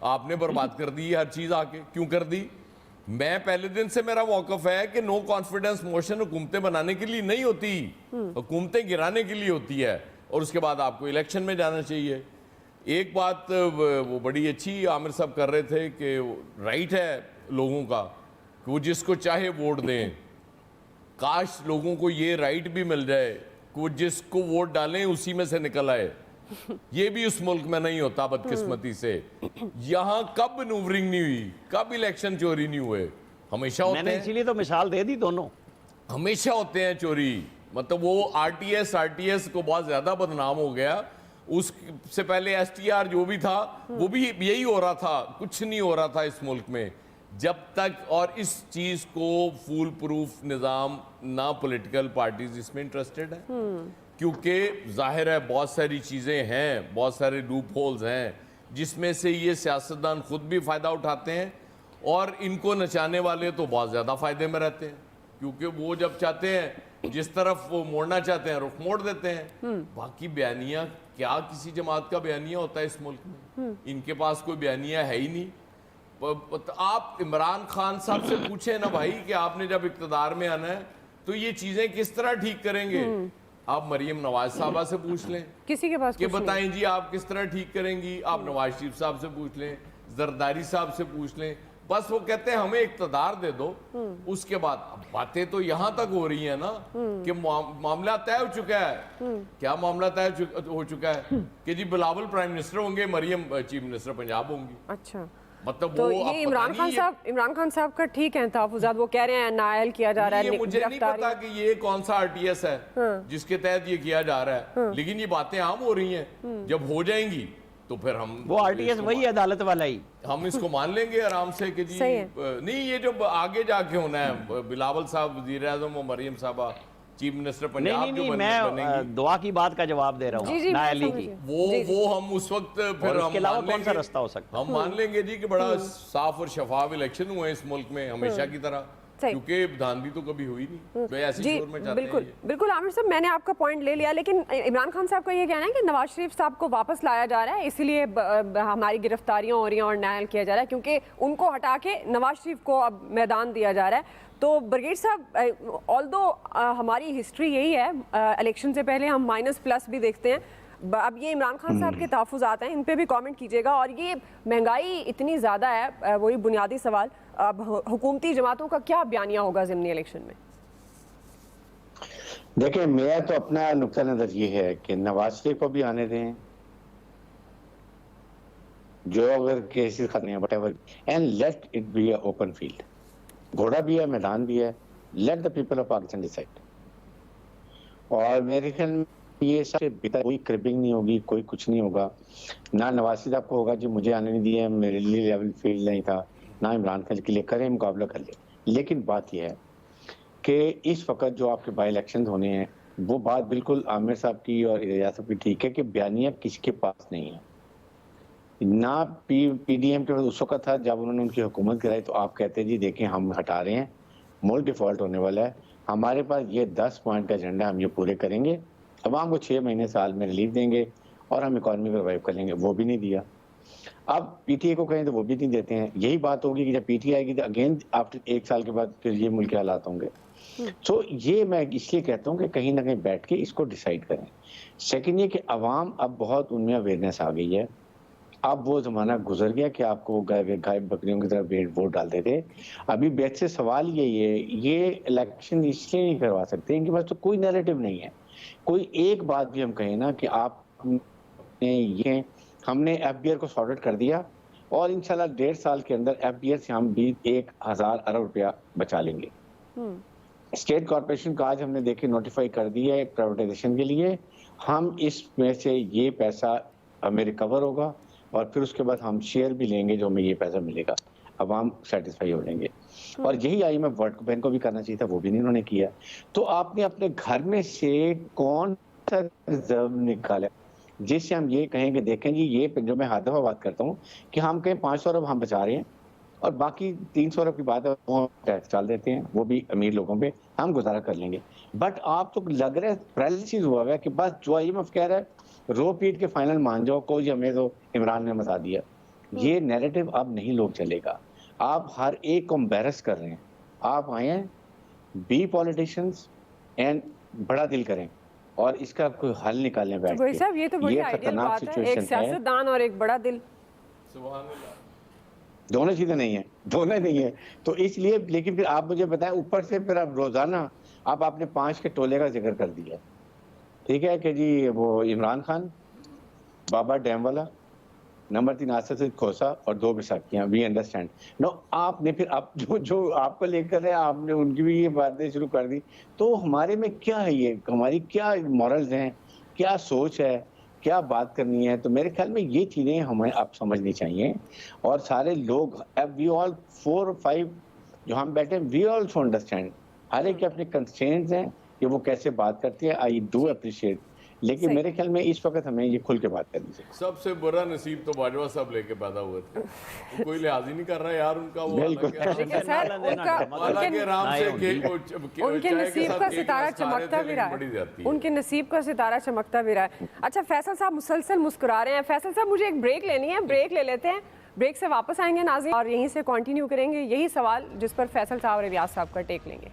Speaker 3: آپ نے برباد کر دی ہر چیز آ کے، کیوں کر دی؟ میں پہلے دن سے میرا موقف ہے کہ نو کانفیڈنس موشن حکومتیں بنانے کے لیے نہیں ہوتی، حکومتیں گرانے کے لیے ہوتی ہے، اور اس کے بعد آپ کو الیکشن میں جانا چاہیے۔ ایک بات وہ بڑی اچھی عامر صاحب کر رہے تھے کہ رائٹ ہے لوگوں کا کہ وہ جس کو چاہے ووٹ دیں، کاش لوگوں کو یہ رائٹ بھی مل جائے کہ وہ جس کو ووٹ ڈالیں اسی میں سے نکل آئے۔ یہ بھی اس ملک میں نہیں ہوتا بدقسمتی سے۔ یہاں کب منوورنگ نہیں ہوئی، کب الیکشن چوری نہیں ہوئے؟ ہمیشہ ہوتے ہیں،
Speaker 4: میں نے اسی لیے تو مثال دے دی دونوں،
Speaker 3: ہمیشہ ہوتے ہیں چوری۔ مطلب وہ آر ٹی ایس کو بہت زیادہ بدنام ہو گیا، اس سے پہلے ایس ٹی آر جو بھی تھا وہ بھی یہی ہو رہا تھا، کچھ نہیں ہو رہا تھا اس ملک میں جب تک، اور اس چیز کو فول پروف نظام نہ پولیٹیکل پارٹیز اس میں انٹرسٹڈ ہیں، کیونکہ ظاہر ہے بہت ساری چیزیں ہیں، بہت سارے لوپ ہولز ہیں جس میں سے یہ سیاستدان خود بھی فائدہ اٹھاتے ہیں، اور ان کو نچانے والے تو بہت زیادہ فائدے میں رہتے ہیں، کیونکہ وہ جب چاہتے ہیں جس طرف وہ موڑنا چاہتے ہیں رخ موڑ دیتے ہیں۔ باقی بیانیہ کیا کسی جماعت کا بیانیہ ہوتا ہے اس ملک میں؟ ان کے پاس کوئی بیانیہ ہے ہی نہیں۔ آپ عمران خان صاحب سے پوچھیں نا بھائی کہ آپ نے جب اقتدار میں آنا ہے تو یہ چیزیں کس طرح ٹھیک کریں گے؟ آپ مریم نواز صاحبہ سے پوچھ لیں
Speaker 2: کسی کے پاس
Speaker 3: کہ بتائیں جی آپ کس طرح ٹھیک کریں گی، آپ نواز شریف صاحب سے پوچھ لیں، زرداری صاحب سے پوچھ لیں، بس وہ کہتے ہیں ہمیں اقتدار دے دو۔ اس کے بعد باتیں تو یہاں تک ہو رہی ہیں نا کہ معاملہ طے ہو چکا ہے۔ کیا معاملہ طے ہو چکا ہے کہ جی بلاول پرائم منسٹر ہوں گے، مریم چیف منسٹر پنجاب ہوں گی۔
Speaker 2: اچھا،
Speaker 3: مطلب
Speaker 2: تو
Speaker 3: وہ
Speaker 2: یہ عمران خان صاحب کا ٹھیک ہے تحفظات، وہ کہہ رہے ہیں نائل کیا جا رہا ہے،
Speaker 3: مجھے نہیں پتا کہ یہ کون سا آر ٹی ایس ہے جس کے تحت یہ کیا جا رہا ہے، لیکن یہ باتیں عام ہو رہی ہیں، جب ہو جائیں گی تو پھر ہم
Speaker 4: وہ آر ٹی ایس وہی عدالت والا ہی،
Speaker 3: ہم اس کو مان لیں گے آرام سے کہ جی نہیں، یہ جو آگے جا کے ہونا ہے بلاول صاحب وزیر اعظم اور مریم صاحبہ چیف منسٹر پنجاب جو
Speaker 4: میں دعا کی بات کا جواب دے رہا ہوں نائلی کی،
Speaker 3: وہ ہم اس وقت پھر
Speaker 4: اس کے علاوہ کون سا رستہ ہو سکتا ہے؟
Speaker 3: ہم مان لیں گے جی کہ بڑا صاف اور شفاف الیکشن ہوئے اس ملک میں ہمیشہ کی طرح، کیونکہ دھاندلی تو کبھی ہوئی نہیں، ایسی شور میں چاہتے ہیں۔
Speaker 2: بالکل عامر صاحب، میں نے آپ کا پوائنٹ لے لیا، لیکن عمران خان صاحب کا یہ کہنا ہے کہ نواز شریف صاحب کو واپس لایا جا رہا ہے، اسی لیے ہماری گرفتاریاں ہو رہی ہیں اور نائل کیا جا رہا ہے، کیونکہ ان کو ہٹا کے نواز شریف کو اب میدان دیا جا رہا ہے۔ تو برگیڈ صاحب، آلدو ہماری ہسٹری یہی ہے، الیکشن سے پہلے ہم مائنس پلس بھی دیکھتے ہیں، اب یہ عمران خان صاحب کے تحفظات ہیں، ان پہ بھی کامنٹ کیجیے گا، اور یہ مہنگائی اتنی زیادہ ہے، وہی بنیادی سوال، اب حکومتی جماعتوں کا کیا بیانیہ ہوگا ضمنی الیکشن میں؟
Speaker 1: دیکھیں، میرا تو اپنا نقطہ نظر یہ ہے کہ نواز شریف کو بھی آنے دیں، جو اگر کیسز ختم ہیں whatever and let it be an open field، گھوڑا بھی ہے، میدان بھی ہے، let the people of Pakistan decide۔ اور میرے خیال میں یہ سب سے بہتر، کوئی کربنگ نہیں ہوگی، کوئی کچھ نہیں ہوگا، نہ نواز شریف صاحب کو ہوگا جی مجھے آنے نہیں دیا، میرے لیے لیول فیلڈ نہیں تھا، نہ عمران خان کے لیے کریں مقابلہ کر لیں۔ لیکن بات یہ ہے کہ اس وقت جو آپ کے بائی الیکشن ہونے ہیں، وہ بات بالکل عامر صاحب کی اور اعجاز صاحب کی ٹھیک ہے کہ بیانیہ کسی کے پاس نہیں ہے، نہ پی ڈی ایم کے اس وقت تھا جب انہوں نے ان کی حکومت کرائی تو آپ کہتے ہیں جی دیکھیں ہم ہٹا رہے ہیں، ملک ڈیفالٹ ہونے والا ہے، ہمارے پاس یہ 10 پوائنٹ کا ایجنڈا، ہم یہ پورے کریں گے، عوام کو 6 مہینے سال میں ریلیف دیں گے اور ہم اکانومی کو ریوائیو کر لیں گے، وہ بھی نہیں دیا۔ اب پی ٹی اے کو کہیں تو وہ بھی نہیں دیتے ہیں۔ یہی بات ہوگی کہ جب پی ٹی اے آئے گی تو اگین آفٹر 1 سال کے بعد پھر یہ ملک کے حالات ہوں گے۔ سو یہ میں اس لیے کہتا ہوں کہ کہیں نہ کہیں بیٹھ کے اس کو ڈیسائیڈ کریں۔ سیکنڈ یہ کہ عوام اب بہت ان میں اویئرنیس آ گئی ہے، اب وہ زمانہ گزر گیا کہ آپ کو گائے بکریوں کی طرح ووٹ ڈالتے تھے۔ ابھی بیچ سے سوال یہی ہے، یہ الیکشن اس لیے نہیں کروا سکتے ان کے پاس تو کوئی نیریٹو نہیں ہے، کوئی ایک بات بھی ہم کہیں نا کہ آپ نے یہ ہم نے ایف بی آر کو سارٹ کر دیا اور انشاءاللہ 1.5 سال کے اندر ایف بی آر سے ہم بھی 1000 ارب روپیہ بچا لیں گے. اسٹیٹ کارپوریشن کا آج ہم نے دیکھے نوٹیفائی کر دیا ہے پرائیویٹائزیشن کے لیے. ہم اس میں سے یہ پیسہ ہمیں ریکور ہوگا اور پھر اس کے بعد ہم شیئر بھی لیں گے جو ہمیں یہ پیسہ ملے گا. عوام سیٹسفائی ہو جائیں گے. اور یہی I M F world bank کو بھی کرنا چاہیے تھا, وہ بھی نہیں انہوں نے کیا. تو آپ نے اپنے گھر میں سے کون سا ریزرو نکالا جس سے ہم یہ کہیں کہ دیکھیں جی یہ جو میں ہر دفعہ بات کرتا ہوں کہ ہم کہیں 500 ارب ہم بچا رہے ہیں اور باقی 300 ارب کی بات ہے وہ ٹیکس ڈال دیتے ہیں, وہ بھی امیر لوگوں پہ, ہم گزارا کر لیں گے. بٹ آپ تو لگ رہا ہے پیرالائسس ہوا ہوا ہے کہ بس جو آئی ایم ایف کہہ رہا ہے رو پیٹ کے فائنل مان جاؤ, کوئی ہمیں تو عمران نے بتا دیا. یہ نیریٹو اب نہیں لوگ چلے گا. آپ ہر ایک کو امبیرس کر رہے ہیں. آپ آئے ہیں بی پولیٹیشینز اینڈ بڑا دل کریں اور اس کا کوئی حل نکالنے بیٹھ کے.
Speaker 2: صاحب یہ تو بڑی آئیڈیل بات ہے, ایک سیاستدان اور ایک بڑا دل.
Speaker 3: سبحان اللہ.
Speaker 1: دونوں چیزیں نہیں ہیں, دونوں نہیں ہیں. تو اس لیے لیکن پھر آپ مجھے بتائیں اوپر سے پھر آپ روزانہ آپ نے 5 کے ٹولے کا ذکر کر دیا. ٹھیک ہے کہ جی وہ عمران خان, بابا ڈیم والا, نمبر 3 آصف کھوسا اور 2 بیساکھیاں. وی انڈرسٹینڈ نو. آپ نے پھر اب جو آپ کو لے کر ہے آپ نے ان کی بھی یہ باتیں شروع کر دی. تو ہمارے میں کیا ہے, یہ ہماری کیا مورلز ہیں, کیا سوچ ہے, کیا بات کرنی ہے. تو میرے خیال میں یہ چیزیں ہمیں اب سمجھنی چاہیے. اور سارے لوگ وی آل 4 اور 5 جو ہم بیٹھے ہیں وی آلسو انڈرسٹینڈ. ہر ایک کے اپنے کنسٹرینٹس ہیں کہ وہ کیسے بات کرتے ہیں. I do appreciate. لیکن میرے خیال میں اس وقت ہمیں یہ کھل کے بات کرنی چاہیے.
Speaker 3: سب سے برا نصیب تو باجوہ صاحب لے کے پیدا ہوئے تھے. کوئی لحاظ ہی نہیں کر رہا یار ان کا. وہ
Speaker 2: ان کے نصیب کا ستارہ چمکتا بھی رہا ہے, ان کے نصیب کا ستارہ چمکتا بھی رہا ہے. اچھا فیصل صاحب مسلسل مسکرا رہے ہیں. فیصل صاحب مجھے ایک بریک لینی ہے, بریک لے لیتے ہیں, بریک سے واپس آئیں گے ناظرین اور یہیں سے کنٹینیو کریں گے یہی سوال جس پر فیصل صاحب اور ریاض صاحب کا ٹیک لیں گے.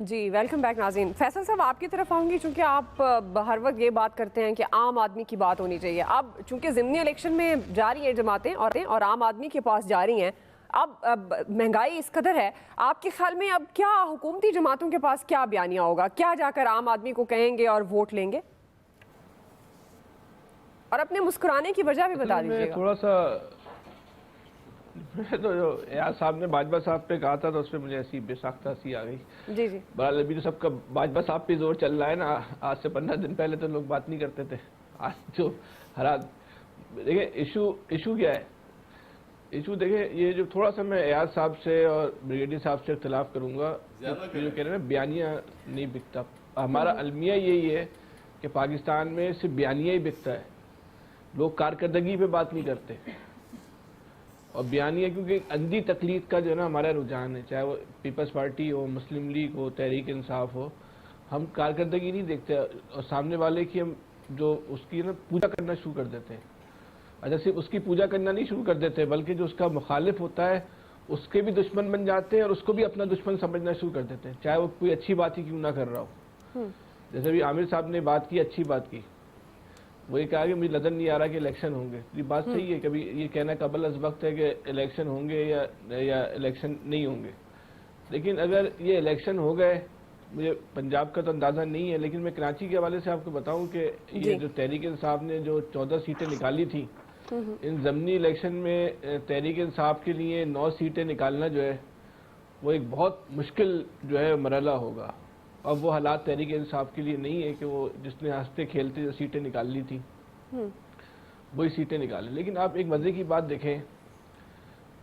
Speaker 2: جی ویلکم بیک ناظرین. فیصل صاحب آپ کی طرف آؤں گی چونکہ آپ ہر وقت یہ بات کرتے ہیں کہ عام آدمی کی بات ہونی چاہیے. اب چونکہ ضمنی الیکشن میں جاری ہیں جماعتیں اور عام آدمی کے پاس جاری ہیں, اب مہنگائی اس قدر ہے, آپ کے خیال میں اب کیا حکومتی جماعتوں کے پاس کیا بیانیہ ہوگا, کیا جا کر عام آدمی کو کہیں گے اور ووٹ لیں گے؟ اور اپنے مسکرانے کی وجہ بھی بتا دیجیے گا.
Speaker 5: تھوڑا سا تو جو ایاز صاحب نے باجوہ صاحب پہ کہا تھا تو اس پہ مجھے ایسی بے ساختہ سی آ گئی. جی جی بہرحال ابھی تو سب کا باجوہ صاحب پہ زور چل رہا ہے نا. آج سے 15 دن پہلے تو لوگ بات نہیں کرتے تھے. آج جو حالات دیکھیں ایشو کیا ہے. ایشو دیکھیں یہ جو تھوڑا سا میں ایاز صاحب سے اور بریگیڈیئر صاحب سے اختلاف کروں گا جو کہہ رہے ہیں بیانیہ نہیں بکتا. ہمارا المیہ یہی ہے کہ پاکستان میں صرف بیانیہ ہی بکتا ہے. لوگ کارکردگی پہ بات نہیں کرتے. اور بیانیہ کیونکہ اندھی تقلید کا جو ہے نا ہمارا رجحان ہے, چاہے وہ پیپلز پارٹی ہو, مسلم لیگ ہو, تحریک انصاف ہو, ہم کارکردگی نہیں دیکھتے اور سامنے والے کی ہم جو اس کی نا پوجا کرنا شروع کر دیتے ہیں. اچھا صرف اس کی پوجا کرنا نہیں شروع کر دیتے بلکہ جو اس کا مخالف ہوتا ہے اس کے بھی دشمن بن جاتے ہیں اور اس کو بھی اپنا دشمن سمجھنا شروع کر دیتے ہیں, چاہے وہ کوئی اچھی بات ہی کیوں نہ کر رہا ہو. جیسے بھی عامر صاحب نے بات کی, اچھی بات کی, وہ یہ کہا کہ مجھے نظر نہیں آ رہا کہ الیکشن ہوں گے. یہ بات صحیح ہے, کبھی یہ کہنا قبل از وقت ہے کہ الیکشن ہوں گے یا الیکشن نہیں ہوں گے. لیکن اگر یہ الیکشن ہو گئے, مجھے پنجاب کا تو اندازہ نہیں ہے لیکن میں کراچی کے حوالے سے آپ کو بتاؤں کہ یہ جو تحریک انصاف نے جو 14 سیٹیں نکالی تھیں, ان ضمنی الیکشن میں تحریک انصاف کے لیے 9 سیٹیں نکالنا جو ہے وہ ایک بہت مشکل جو ہے مرحلہ ہوگا. اب وہ حالات تحریک انصاف کے لیے نہیں ہے کہ وہ جس نے ہنستے کھیلتے جو سیٹیں نکال لی تھیں وہی سیٹیں نکالیں. لیکن آپ ایک مزے کی بات دیکھیں,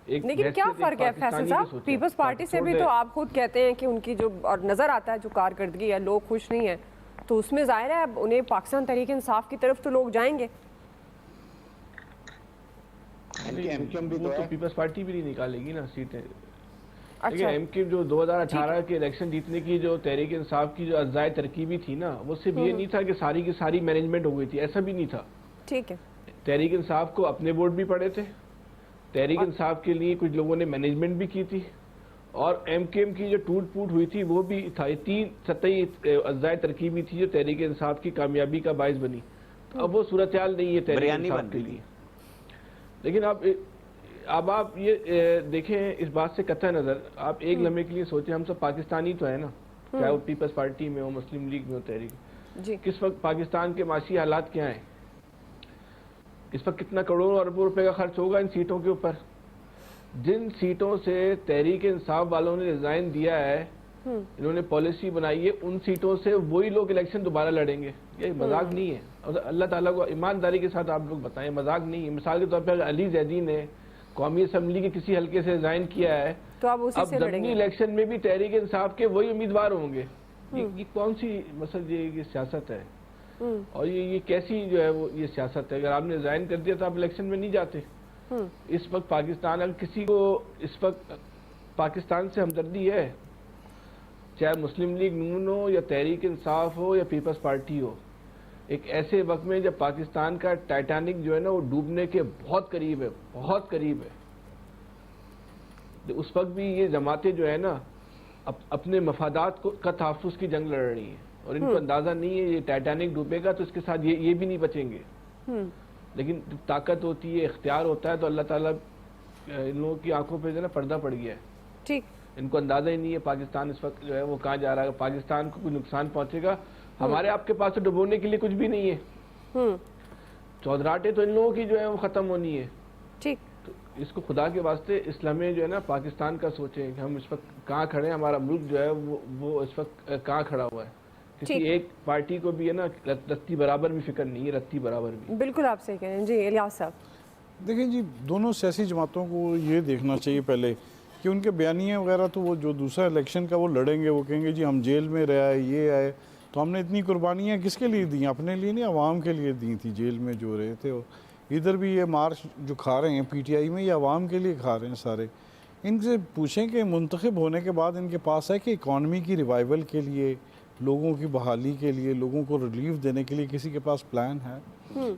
Speaker 2: لیکن کیا فرق ہے فیصل صاحب, پیپلز پارٹی سے بھی تو آپ خود کہتے ہیں کہ ان کی جو اور نظر آتا ہے جو کارکردگی ہے لوگ خوش نہیں ہیں, تو اس میں ظاہر ہے اب انہیں پاکستان تحریک انصاف کی طرف تو لوگ جائیں گے.
Speaker 5: وہ تو پیپلز پارٹی بھی نہیں نکالے گی نا سیٹیں. دیکھیں ایم کیو جو 2018 کے الیکشن جیتنے کی جو تحریک انصاف کی جو اجزائے ترکیبی تھی نا, وہ صرف یہ نہیں تھا کہ ساری کی ساری مینجمنٹ ہو گئی تھی, ایسا بھی نہیں تھا. ٹھیک ہے, تحریک انصاف کو اپنے ووٹ بھی پڑے تھے, تحریک انصاف کے لیے کچھ لوگوں نے مینجمنٹ بھی کی تھی, اور ایم کیو ایم کی جو ٹوٹ پوٹ ہوئی تھی وہ بھی تھا. یہ 3 سطحی اجزائے ترکیبی تھی جو تحریک انصاف کی کامیابی کا باعث بنی. اب وہ صورتحال نہیں ہے تحریک انصاف کے لیے. لیکن اب آپ یہ دیکھیں اس بات سے قطع نظر, آپ ایک لمحے کے لیے سوچیں, ہم سب پاکستانی تو ہیں نا, چاہے وہ پیپلز پارٹی میں ہو, مسلم لیگ میں ہو, تحریک.
Speaker 2: جی
Speaker 5: کہ اس وقت پاکستان کے معاشی حالات کیا ہیں، اس وقت کتنا کروڑوں اربوں روپے کا خرچ ہوگا ان سیٹوں کے اوپر. جن سیٹوں سے تحریک انصاف والوں نے ریزائن دیا ہے، انہوں نے پالیسی بنائی ہے، ان سیٹوں سے وہی لوگ الیکشن دوبارہ لڑیں گے. یہ مذاق نہیں ہے، اور اللہ تعالیٰ کو ایمانداری کے ساتھ آپ لوگ بتائیں، مذاق نہیں ہے. مثال کے طور پر علی زیدی نے قومی اسمبلی کے کسی حلقے سے ریزائن کیا ہے،
Speaker 2: تو آپ اسی
Speaker 5: اب
Speaker 2: سے لڑیں
Speaker 5: ضمنی
Speaker 2: گے.
Speaker 5: الیکشن میں بھی تحریک انصاف کے وہی امیدوار ہوں گے. یہ کون سی مثلا یہ سیاست ہے، اور یہ کیسی جو ہے وہ یہ سیاست ہے. اگر آپ نے ریزائن کر دیا تو آپ الیکشن میں نہیں جاتے. اس وقت پاکستان، اگر کسی کو اس وقت پاکستان سے ہمدردی ہے، چاہے مسلم لیگ نون ہو یا تحریک انصاف ہو یا پیپلز پارٹی ہو، ایک ایسے وقت میں جب پاکستان کا ٹائٹینک جو ہے نا وہ ڈوبنے کے بہت قریب ہے، بہت قریب ہے، اس وقت بھی یہ جماعتیں جو ہے نا اپنے مفادات کا تحفظ کی جنگ لڑ رہی ہیں، اور ان کو اندازہ نہیں ہے یہ ٹائٹینک ڈوبے گا تو اس کے ساتھ یہ بھی نہیں بچیں گے. لیکن جب طاقت ہوتی ہے، اختیار ہوتا ہے، تو اللہ تعالیٰ ان لوگوں کی آنکھوں پہ جو ہے نا پردہ پڑ گیا ہے.
Speaker 2: ٹھیک.
Speaker 5: ان کو اندازہ ہی نہیں ہے پاکستان اس وقت جو ہے وہ کہاں جا رہا ہے. پاکستان کو کوئی نقصان پہنچے گا، ہمارے آپ کے پاس تو ڈبونے کے لیے کچھ بھی نہیں ہے. چودراہٹیں تو ان لوگوں کی جو ہے وہ ختم ہونی ہے.
Speaker 2: ٹھیک.
Speaker 5: تو اس کو خدا کے واسطے اسلامی جو ہے نا پاکستان کا سوچیں کہ ہم اس وقت کہاں کھڑے ہیں، ہمارا ملک جو ہے وہ اس وقت کہاں کھڑا ہوا ہے. کسی ایک پارٹی کو بھی ہے نا رتی برابر بھی فکر نہیں ہے، رتی برابر بھی.
Speaker 2: بالکل آپ صحیح کہہ رہے ہیں. جی الیاس صاحب.
Speaker 6: دیکھیں جی، دونوں سیاسی جماعتوں کو یہ دیکھنا چاہیے پہلے کہ ان کے بیانیے وغیرہ تو وہ جو دوسرا الیکشن کا وہ لڑیں گے، وہ کہیں گے جی ہم جیل میں رہے آئے، یہ آئے، تو ہم نے اتنی قربانیاں کس کے لیے دیں؟ اپنے لیے نہیں، عوام کے لیے دی تھی جیل میں جو رہے تھے. ادھر بھی یہ مارچ جو کھا رہے ہیں پی ٹی آئی میں، یہ عوام کے لیے کھا رہے ہیں سارے. ان سے پوچھیں کہ منتخب ہونے کے بعد ان کے پاس ہے کہ اکانومی کی ریوائول کے لیے، لوگوں کی بحالی کے لیے، لوگوں کو ریلیف دینے کے لیے کسی کے پاس پلان ہے؟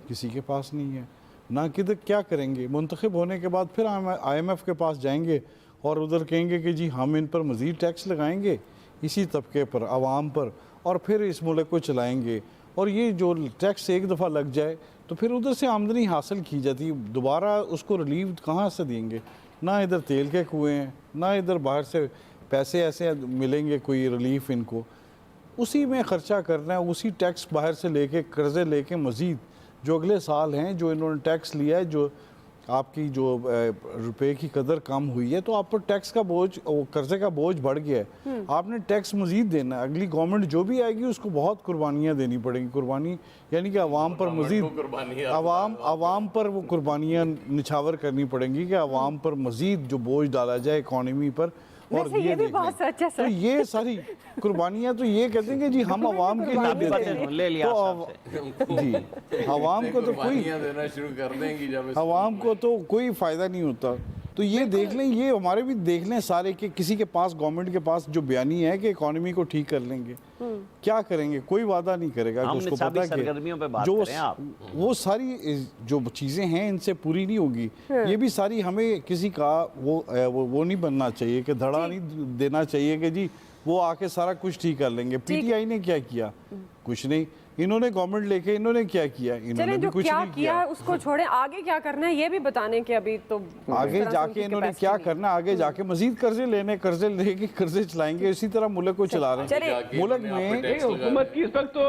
Speaker 6: کسی کے پاس نہیں ہے. نہ کدھر کیا کریں گے. منتخب ہونے کے بعد پھر آئی ایم ایف کے پاس جائیں گے اور ادھر کہیں گے کہ جی ہم ان پر مزید ٹیکس لگائیں گے، اسی طبقے پر، عوام پر، اور پھر اس ملک کو چلائیں گے. اور یہ جو ٹیکس ایک دفعہ لگ جائے تو پھر ادھر سے آمدنی حاصل کی جاتی، دوبارہ اس کو ریلیف کہاں سے دیں گے؟ نہ ادھر تیل کے کنویں ہیں، نہ ادھر باہر سے پیسے ایسے ملیں گے کوئی ریلیف ان کو. اسی میں خرچہ کرنا ہے، اسی ٹیکس باہر سے لے کے، قرضے لے کے مزید جو اگلے سال ہیں جو انہوں نے ٹیکس لیا ہے، جو آپ کی جو روپے کی قدر کم ہوئی ہے، تو آپ پر ٹیکس کا بوجھ، قرضے کا بوجھ بڑھ گیا ہے. آپ نے ٹیکس مزید دینا ہے. اگلی گورنمنٹ جو بھی آئے گی اس کو بہت قربانیاں دینی پڑیں گی. قربانی یعنی کہ عوام پر مزید، عوام پر وہ قربانیاں نچھاور کرنی پڑیں گی کہ عوام پر مزید جو بوجھ ڈالا جائے اکانومی پر. اور
Speaker 2: یہ بھی بہت سچ ہے
Speaker 6: تو یہ ساری قربانیاں تو یہ کہتے ہیں کہ جی ہم عوام کے لیے دیتے ہیں، تو جی عوام کو تو کوئی
Speaker 3: دینا شروع کر دیں گی جب
Speaker 6: عوام کو تو کوئی فائدہ نہیں ہوتا. تو یہ دیکھ لیں، یہ ہمارے بھی دیکھ لیں سارے کہ کسی کے پاس، گورنمنٹ کے پاس جو بیانی ہے کہ اکانومی کو ٹھیک کر لیں گے، کیا کریں گے؟ کوئی وعدہ نہیں کرے گا. اس کو پتہ ہے کہ وہ ساری جو چیزیں ہیں ان سے پوری نہیں ہوگی. یہ بھی ساری ہمیں کسی کا وہ نہیں بننا چاہیے کہ دھڑا نہیں دینا چاہیے کہ جی وہ آ کے سارا کچھ ٹھیک کر لیں گے. پی ٹی آئی نے کیا کیا؟ کچھ نہیں. انہوں نے گورنمنٹ لے کے انہوں نے کیا کیا؟ انہوں نے بھی کچھ نہیں کیا.
Speaker 2: اس کو چھوڑیں، آگے کیا کرنا ہے یہ بھی بتانے کہ ابھی تو
Speaker 6: آگے جا کے انہوں نے کیا کرنا، آگے جا کے مزید قرضے لینے، قرضے لے کے قرضے چلائیں گے. اسی طرح ملک کو چلا رہے ہیں. ملک میں
Speaker 5: حکومت کی اس وقت تو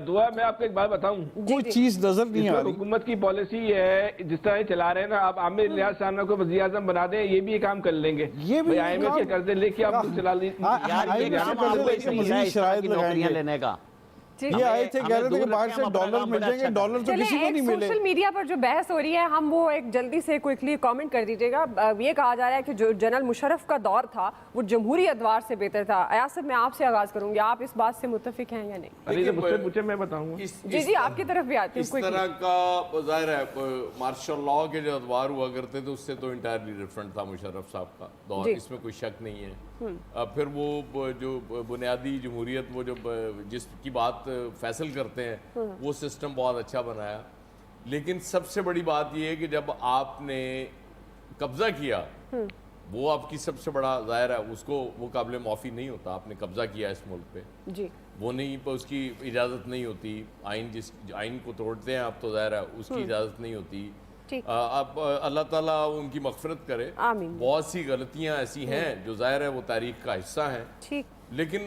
Speaker 5: دعا، میں آپ کو ایک بات بتاؤں،
Speaker 6: کوئی چیز نظر نہیں آ رہی.
Speaker 5: حکومت کی پالیسی ہے جس طرح چلا رہے ہیں نا، آپ عامر الیاس صاحب کو وزیر اعظم بنا دیں، یہ بھی کام کر لیں گے.
Speaker 6: یہ بھی
Speaker 5: آئی ایم ایف کے قرضے لے کے آپ چلا
Speaker 6: مزید شرائط لگائیں گے. یہ آئے تھے کہہ رہے تھے کہ باہر سے ڈالر مل جائیں گے، ڈالر تو کسی کو نہیں ملے.
Speaker 2: سوشل میڈیا پر جو بحث ہو رہی ہے، ہم وہ ایک جلدی سے کوئکلی کامنٹ کر دیجیے گا. یہ کہا جا رہا ہے کہ جو جنرل مشرف کا دور تھا وہ جمہوری ادوار سے بہتر تھا. ایاز صاحب، میں آپ سے آغاز کروں گی، آپ اس بات سے متفق ہیں یا نہیں؟
Speaker 5: مجھ سے پوچھے، میں بتاؤں گا.
Speaker 2: جی آپ کی طرف بھی آتی
Speaker 3: اس طرح کا ظاہر ہے مارشل لا کے جو ادوار ہوا کرتے تھے اس سے تو انٹائرلی ڈفرنٹ تھا مشرف صاحب کا دور، اس میں کوئی شک نہیں ہے. پھر وہ جو بنیادی جمہوریت، وہ جو جس کی بات فیصل کرتے ہیں، وہ سسٹم بہت اچھا بنایا. لیکن سب سے بڑی بات یہ ہے کہ جب آپ نے قبضہ کیا، وہ آپ کی سب سے بڑا ظاہر ہے، اس کو وہ قابل معافی نہیں ہوتا. آپ نے قبضہ کیا اس ملک پہ،
Speaker 2: جی
Speaker 3: وہ نہیں، اس کی اجازت نہیں ہوتی. جس آئین کو توڑتے ہیں آپ تو ظاہر ہے اس کی اجازت نہیں ہوتی. اب اللہ تعالیٰ ان کی مغفرت کرے.
Speaker 2: آمین.
Speaker 3: بہت سی غلطیاں ایسی ہیں جو ظاہر ہے وہ تاریخ کا حصہ ہیں، لیکن